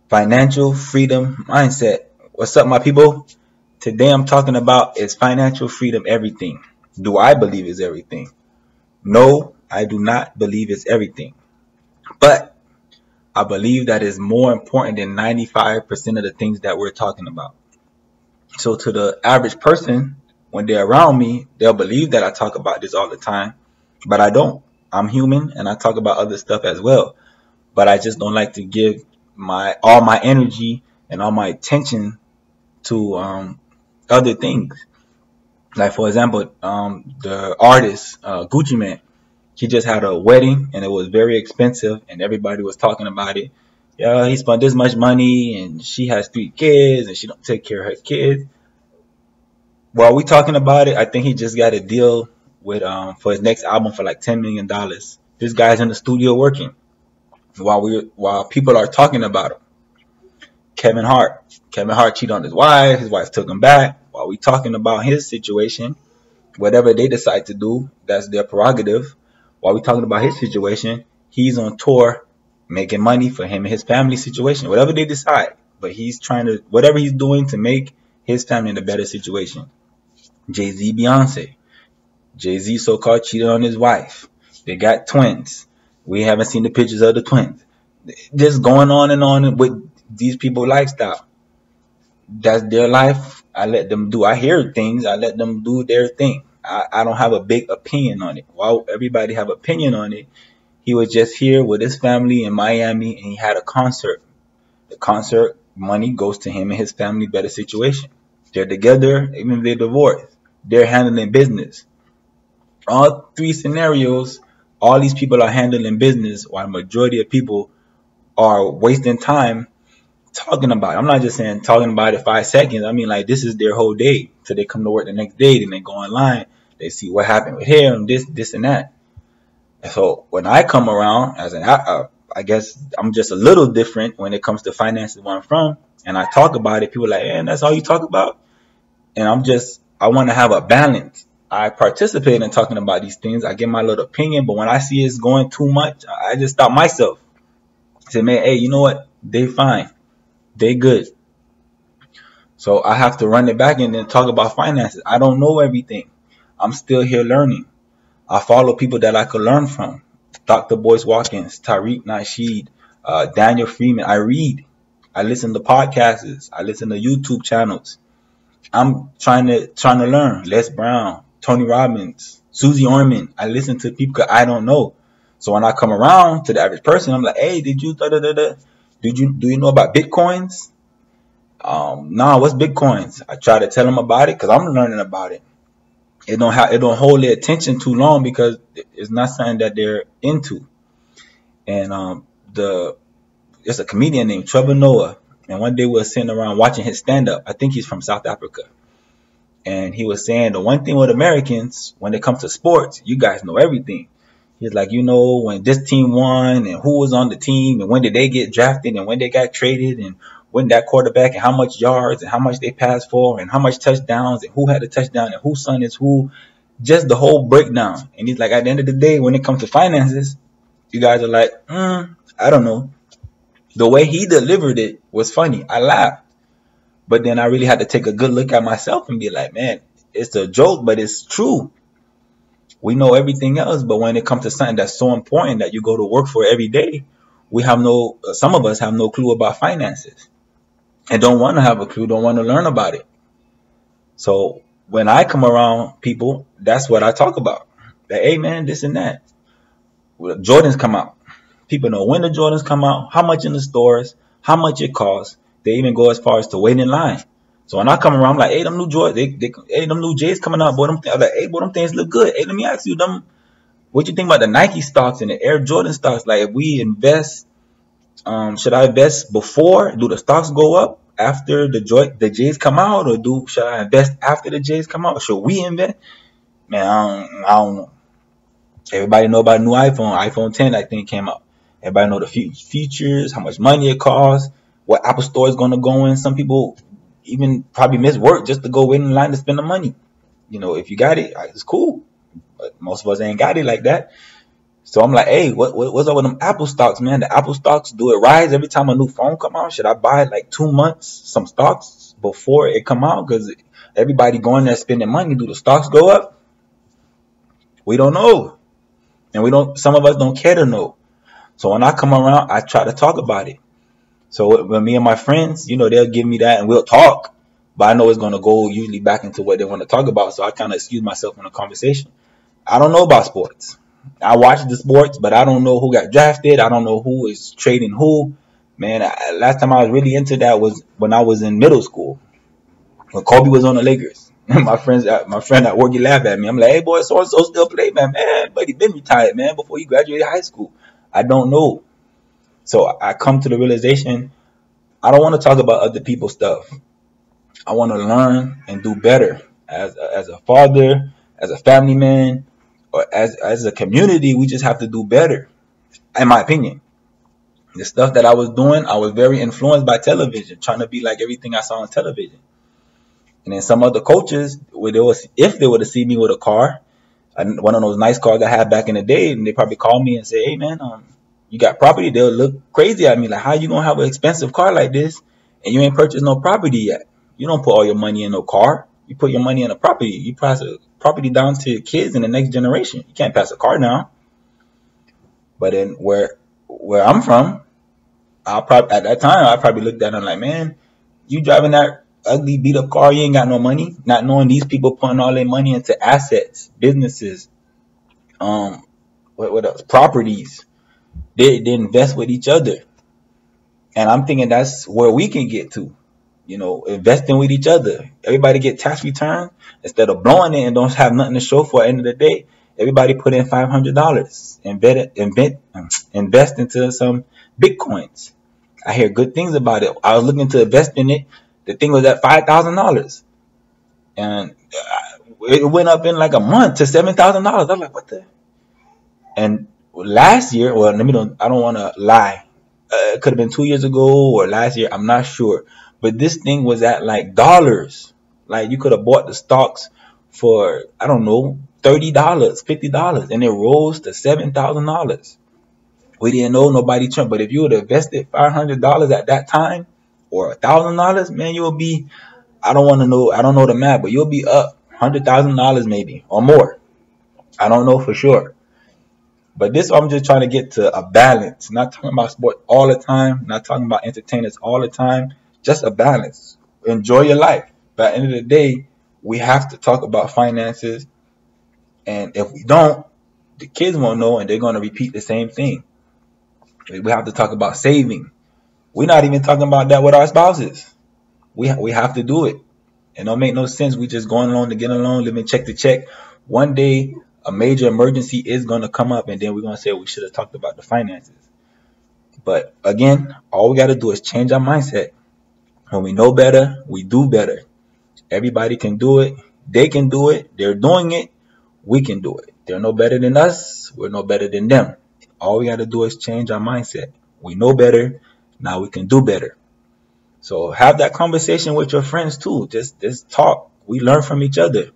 Financial freedom mindset. What's up, my people? Today I'm talking about is financial freedom everything? Do I believe it's everything? No, I do not believe it's everything. But I believe that is more important than 95% of the things that we're talking about. So to the average person, when they're around me, they'll believe that I talk about this all the time, but I don't. I'm human and I talk about other stuff as well. But I just don't like to give my all my energy and all my attention to other things. Like for example, the artist Gucci Mane, he just had a wedding and it was very expensive, and everybody was talking about it. Yeah, he spent this much money, and she has 3 kids, and she don't take care of her kids. While we talking about it, I think he just got a deal with for his next album for like $10 million. This guy's in the studio working while people are talking about him. Kevin Hart. Kevin Hart cheated on his wife. His wife took him back. While we talking about his situation, whatever they decide to do, that's their prerogative. While we talking about his situation, he's on tour making money for him and his family situation. Whatever they decide, but he's trying to whatever he's doing to make his family in a better situation. Jay-Z, Beyonce. Jay-Z so-called cheated on his wife. They got twins. We haven't seen the pictures of the twins. Just going on and on with these people's lifestyle. That's their life. I let them do. I hear things. I let them do their thing. I don't have a big opinion on it. While everybody have opinion on it, he was just here with his family in Miami and he had a concert. The concert money goes to him and his family better situation. They're together, even if they're divorced. They're handling business. All 3 scenarios, all these people are handling business while the majority of people are wasting time talking about it. I'm not just saying talking about it 5 seconds. I mean, like, this is their whole day. So they come to work the next day, then they go online. They see what happened with him, this, and that. And so when I come around, I guess I'm just a little different when it comes to finances where I'm from. And I talk about it. People are like, and that's all you talk about? And I want to have a balance. I participate in talking about these things. I give my little opinion. But when I see it's going too much, I just stop myself. I say, man, hey, you know what? They fine. They good. So I have to run it back and then talk about finances. I don't know everything. I'm still here learning. I follow people that I could learn from. Dr. Boyce Watkins, Tariq Nasheed, Daniel Freeman. I read. I listen to podcasts. I listen to YouTube channels. I'm trying to learn. Les Brown, Tony Robbins, Susie Orman. I listen to people I don't know. So when I come around to the average person, I'm like, hey, do you know about Bitcoins? Nah, what's Bitcoins? I try to tell them about it because I'm learning about it. It don't hold their attention too long because it's not something that they're into. And there's a comedian named Trevor Noah, and one day we were sitting around watching his stand up. I think he's from South Africa. And he was saying the one thing with Americans, when it comes to sports, you guys know everything. He's like, you know, when this team won and who was on the team and when did they get drafted and when they got traded and when that quarterback and how much yards and how much they passed for and how much touchdowns and who had a touchdown and whose son is who. Just the whole breakdown. And he's like, at the end of the day, when it comes to finances, you guys are like, I don't know. The way he delivered it was funny. I laughed. But then I really had to take a good look at myself and be like, man, it's a joke, but it's true. We know everything else, but when it comes to something that's so important that you go to work for every day, some of us have no clue about finances and don't want to have a clue, don't want to learn about it. So when I come around people, that's what I talk about. That, hey man, this and that. Jordans come out. People know when the Jordans come out, how much in the stores, how much it costs. They even go as far as to wait in line. So when I come around, I'm like, hey, them new Jordans, hey, them new J's coming out, boy. I'm like, hey, boy, them things look good. Hey, let me ask you, what you think about the Nike stocks and the Air Jordan stocks? Like, if we invest, should I invest before? Do the stocks go up after the J's come out, or should I invest after the J's come out? Should we invest? Man, I don't know. Everybody know about a new iPhone 10, I think, came out. Everybody know the features, how much money it costs, what Apple Store is going to go in. Some people even probably miss work just to go wait in line to spend the money. You know, if you got it, it's cool. But most of us ain't got it like that. So I'm like, hey, what's up with them Apple stocks, man? The Apple stocks, do it rise every time a new phone come out? Should I buy like 2 months some stocks before it come out? Because everybody going there spending money. Do the stocks go up? We don't know, and we don't. Some of us don't care to know. So when I come around, I try to talk about it. So when me and my friends, they'll give me that and we'll talk. But I know it's gonna go usually back into what they want to talk about. So I kind of excuse myself from the conversation. I don't know about sports. I watch the sports, but I don't know who got drafted. I don't know who is trading who. Man, last time I was really into that was when I was in middle school, when Kobe was on the Lakers. my friend at work, he laughed at me. I'm like, hey boy, so and so still play, man. Man, but he been retired, man, before he graduated high school. I don't know. So I come to the realization, I don't want to talk about other people's stuff. I want to learn and do better as a father, as a family man, or as a community. We just have to do better, in my opinion. The stuff that I was doing, I was very influenced by television, trying to be like everything I saw on television. And then some other coaches, if they would have seen me with a car, one of those nice cars I had back in the day, and they probably call me and say, hey man, you got property? They'll look crazy at me, like, how you gonna have an expensive car like this and you ain't purchased no property yet? You don't put all your money in no car. You put your money in a property. You pass a property down to your kids in the next generation. You can't pass a car down. But then where I'm from, at that time I probably looked at them like, man, you driving that ugly beat up car, you ain't got no money. Not knowing these people putting all their money into assets, businesses, what else? Properties. They invest with each other. And I'm thinking that's where we can get to. Investing with each other. Everybody get tax return instead of blowing it and don't have nothing to show for at the end of the day. Everybody put in $500. Invest into some Bitcoins. I hear good things about it. I was looking to invest in it. The thing was at $5,000, and it went up in like a month to $7,000. I was like, what the? And last year, well, I don't want to lie. It could have been 2 years ago or last year. I'm not sure. But this thing was at like dollars. Like you could have bought the stocks for, I don't know, $30, $50, and it rose to $7,000. We didn't know nobody Trump, but if you would have invested $500 at that time or $1,000, man, you'll be, I don't know the math, but you'll be up $100,000 maybe or more. I don't know for sure. But this, I'm just trying to get to a balance. Not talking about sport all the time. Not talking about entertainers all the time. Just a balance. Enjoy your life. But at the end of the day, we have to talk about finances. And if we don't, the kids won't know and they're going to repeat the same thing. We have to talk about saving. We're not even talking about that with our spouses. We have to do it. It don't make no sense. We just going along to get along, living check to check. One day, a major emergency is going to come up, and then we're going to say we should have talked about the finances. But again, all we got to do is change our mindset. When we know better, we do better. Everybody can do it. They can do it. They're doing it. We can do it. They're no better than us. We're no better than them. All we got to do is change our mindset. We know better. Now we can do better. So have that conversation with your friends too. Just talk. We learn from each other.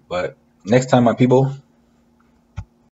But next time, my people,